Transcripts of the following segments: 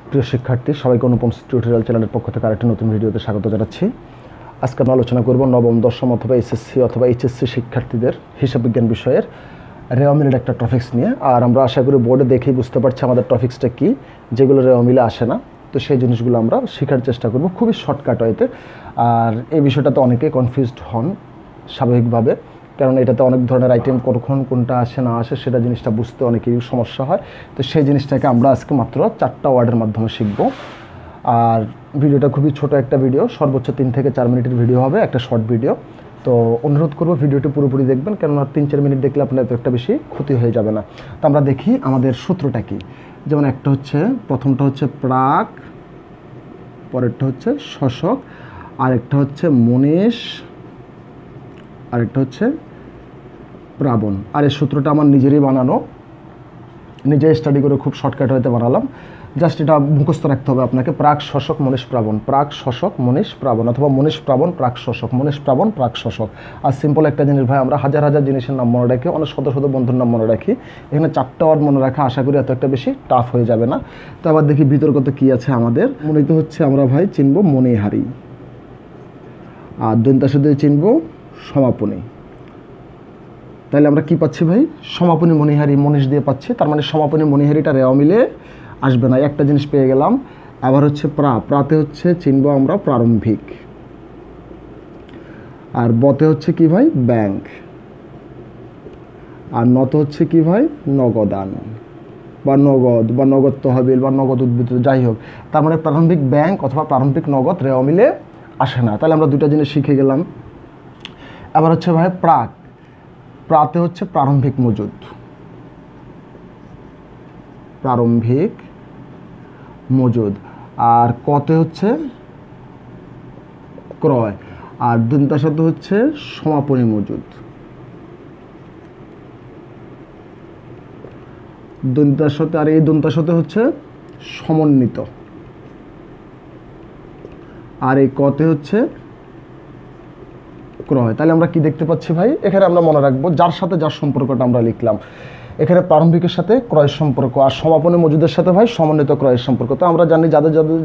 প্রিয় শিক্ষার্থী, সবাইকে অনুপমস টিউটোরিয়াল চ্যানেলের পক্ষ থেকে আরেকটি নতুন ভিডিওতে স্বাগত জানাচ্ছি। আজকে আমরা আলোচনা করব নবম, দশম অথবা এসএসসি অথবা এইচএসসি শিক্ষার্থীদের হিসাব বিজ্ঞান বিষয়ের রেওয়ামিলের একটা টপিক্স নিয়ে। আর আমরা আশা করি বোর্ডে দেখেই বুঝতে পারছি আমাদের টপিক্সটা কী, যেগুলো রেওয়ামিলে আসে না। তো সেই জিনিসগুলো আমরা শেখার চেষ্টা করব খুবই শর্টকাট ওয়েতে। আর এই বিষয়টাতে অনেকেই কনফিউজড হন স্বাভাবিকভাবে, কারণ এটাতে অনেক ধরনের আইটেম কখন কোনটা আসে না আসে সেটা জিনিসটা বুঝতে অনেকেই সমস্যা হয়। তো সেই জিনিসটাকে আমরা আজকে মাত্র 4টা ওয়ার্ডের মাধ্যমে শিখব। আর ভিডিওটা খুবই ছোট একটা ভিডিও, সর্বোচ্চ 3 থেকে 4 মিনিটের ভিডিও হবে, একটা শর্ট ভিডিও। তো অনুরোধ করব ভিডিওটি পুরোপুরি দেখবেন, কেননা 3-4 মিনিট দেখলে আপনার এত একটা বেশি ক্ষতি হয়ে যাবে না। তো আমরা দেখি আমাদের সূত্রটা কী। যেমন একটা হচ্ছে, প্রথমটা হচ্ছে প্রাক, পরেরটা হচ্ছে শশক, আরেকটা হচ্ছে মনীষ, আরেকটা হচ্ছে প্রাবণ। আর এই সূত্রটা আমার নিজেরই বানানো, নিজে স্টাডি করে খুব শর্টকাট হতে বানালাম। জাস্ট এটা মুখস্থ রাখতে হবে আপনাকে, প্রাক শশক মনীষ প্রাবণ, প্রাক শশক মনীষ প্রাবণ, অথবা মনীষ প্রাবণ প্রাক শশক, মনীষ প্রাবণ প্রাক শশক। আর সিম্পল একটা জিনিস ভাই, আমরা হাজার হাজার জিনিসের নাম মনে রাখি, অনেক শত শত বন্ধুর নাম মনে রাখি, এখানে 4টা ওয়ার্ড মনে রাখা আশা করি এত একটা বেশি টাফ হয়ে যাবে না। তো আবার দেখি বিতর্কতে কী আছে আমাদের। মনিত হচ্ছে আমরা ভাই চিনব মণিহারি, আর দন্তাসে চিনব সমাপনী। তাহলে আমরা কি পাচ্ছি ভাই, সমাপনী মণিহারি মনীষ দিয়ে পাচ্ছি, তার মানে সমাপনী মণিহারিটা রেওয়ামিলে আসবে না, একটা জিনিস পেয়ে গেলাম। আবার হচ্ছে প্রাতে হচ্ছে চিনব আমরা প্রারম্ভিক, আর বতে হচ্ছে কি ভাই ব্যাংক, আর নতে হচ্ছে কি ভাই নগদান বা নগদ বা নগদ তহবিল বা নগদ উদ্বৃত্ত, যাই হোক। তার মানে প্রারম্ভিক ব্যাংক অথবা প্রারম্ভিক নগদ রেওয়ামিলে আসে না। তাহলে আমরা দুটো জিনিস শিখে গেলাম। আবার হচ্ছে ভাই প্রাতে হচ্ছে প্রারম্ভিক মজুদ, প্রারম্ভিক মজুদ, আর কতে হচ্ছে ক্রয়, আর দন্তাসাতে হচ্ছে সমাপনী মজুদ, দন্তাসাতে, আর এই দন্তাসাতে হচ্ছে সমন্বিত, আর এই কতে হচ্ছে ক্রয়। তাহলে আমরা কি দেখতে পাচ্ছি ভাই, এখানে আমরা মনে রাখবো যার সাথে যার সম্পর্কটা আমরা লিখলাম। এখানে প্রারম্ভিকের সাথে ক্রয়ের সম্পর্ক, আর সমাপনী মজুদের সাথে ভাই সমন্বিত ক্রয়ের সম্পর্ক। তো আমরা জানি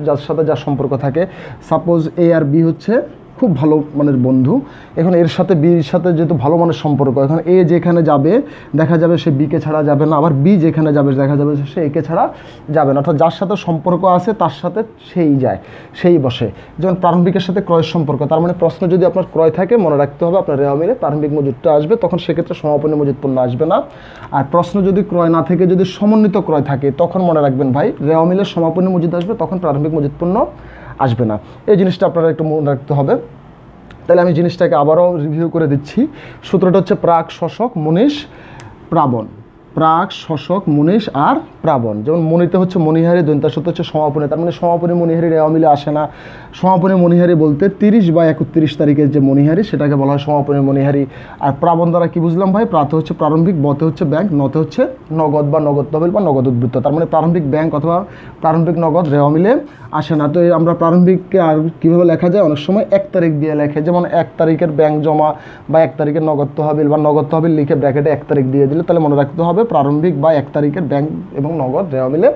যার সাথে যার সম্পর্ক থাকে, সাপোজ এ আর বি হচ্ছে খুব ভালো মানের বন্ধু, এখন এর সাথে বির সাথে যেহেতু ভালো মানের সম্পর্ক, এখন এ যেখানে যাবে দেখা যাবে সে বিকে ছাড়া যাবে না, আবার বি যেখানে যাবে দেখা যাবে সে একে ছাড়া যাবে না, অর্থাৎ যার সাথে সম্পর্ক আছে তার সাথে সেই যায়, সেই বসে। যেমন প্রারম্ভিকের সাথে ক্রয়ের সম্পর্ক, তার মানে প্রশ্ন যদি আপনার ক্রয় থাকে মনে রাখতে হবে আপনার রেওয়ামিলে প্রারম্ভিক মজুদটা আসবে, তখন সেক্ষেত্রে সমাপনী মজুদ পণ্য আসবে না। আর প্রশ্ন যদি ক্রয় না থেকে যদি সমন্বিত ক্রয় থাকে, তখন মনে রাখবেন ভাই রেওয়ামিলের সমাপনী মজুদ আসবে, তখন প্রারম্ভিক মজুদ পণ্য আসবে না। এই জিনিসটা আপনারা একটু মনে রাখতে হবে। তাহলে আমি জিনিসটাকে আবারও রিভিউ করে দিচ্ছি। সূত্রটা হচ্ছে প্রাক শশক মনীষ প্রাবণ, প্রাক শশক মনীষ আর প্রাবণ। যেমন মণিতে হচ্ছে মণিহারি, দন্তাসতে হচ্ছে সমাপনী, তার মানে সমাপনী মণিহারি রেওয়ামিলে আসে না। সমাপনী মণিহারি বলতে 30 বা 31 তারিখের যে মণিহারি সেটাকে বলা হয় সমাপনী মণিহারি। আর প্রাবণ দ্বারা কি বুঝলাম ভাই, প্রাতে হচ্ছে প্রারম্ভিক, বতে হচ্ছে ব্যাংক, নতে হচ্ছে নগদ বা নগদ তহবিল বা নগদ উদ্বৃত্ত, তার মানে প্রারম্ভিক ব্যাংক অথবা প্রারম্ভিক নগদ রেওয়ামিলে আসে না। তো আমরা প্রারম্ভিককে আর কীভাবে লেখা যায়, অনেক সময় 1 তারিখ দিয়ে লেখে, যেমন 1 তারিখের ব্যাংক জমা বা 1 তারিখের নগদ তহবিল বা নগদ তহবিল লিখে ব্র্যাকেটে 1 তারিখ দিয়ে দিলে, তাহলে মনে রাখতে হবে প্রারম্ভিক বা 1 তারিখের ব্যাংক এবং নগদ রেওয়ামিলে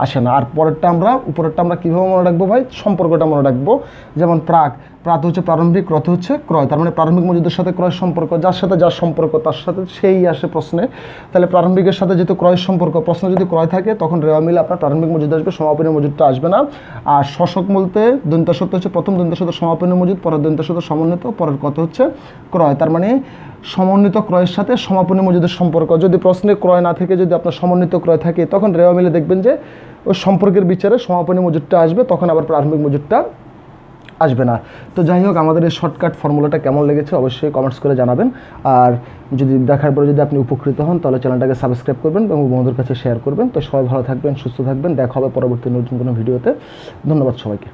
আসে না। আর উপরেরটা আমরা কীভাবে মনে রাখবো ভাই, সম্পর্কটা মনে রাখবো। যেমন প্রাত হচ্ছে প্রারম্ভিক, রত হচ্ছে ক্রয়, তার মানে প্রারম্ভিক মজুদের সাথে ক্রয়ের সম্পর্ক, যার সাথে যার সম্পর্ক তার সাথে সেই আসে প্রশ্নে। তাহলে প্রারম্ভিকের সাথে যেহেতু ক্রয়ের সম্পর্ক, প্রশ্ন যদি ক্রয় থাকে তখন রেওয়ামিলে আপনার প্রারম্ভিক মজুদ আসবে, সমাপনী মজুদটা আসবে না। আর শশক বলতে দন্তাসত্ব হচ্ছে প্রথম দন্তাসত্ব সমাপনী মজুদ, পরের দন্তাসত্ব সমন্বিত, পরের কত হচ্ছে ক্রয়, তার মানে সমন্বিত ক্রয়ের সাথে সমাপনী মজুদের সম্পর্ক। যদি প্রশ্নে ক্রয় না থেকে যদি আপনার সমন্বিত ক্রয় থাকে, তখন রেওয়ামিলে দেখবেন যে ওই সম্পর্কের বিচারে সমাপনী মজুদটা আসবে, তখন আবার প্রারম্ভিক মজুদটা আসবে না। তো যাই হোক, আমাদের এই শর্টকাট ফর্মুলাটা কেমন লেগেছে অবশ্যই কমেন্টস করে জানাবেন। আর যদি দেখার পরে যদি আপনি উপকৃত হন তাহলে চ্যানেলটাকে সাবস্ক্রাইব করবেন এবং বন্ধুদের কাছে শেয়ার করবেন। তো সবাই ভালো থাকবেন, সুস্থ থাকবেন, দেখা হবে পরবর্তী নতুন কোনো ভিডিওতে। ধন্যবাদ সবাইকে।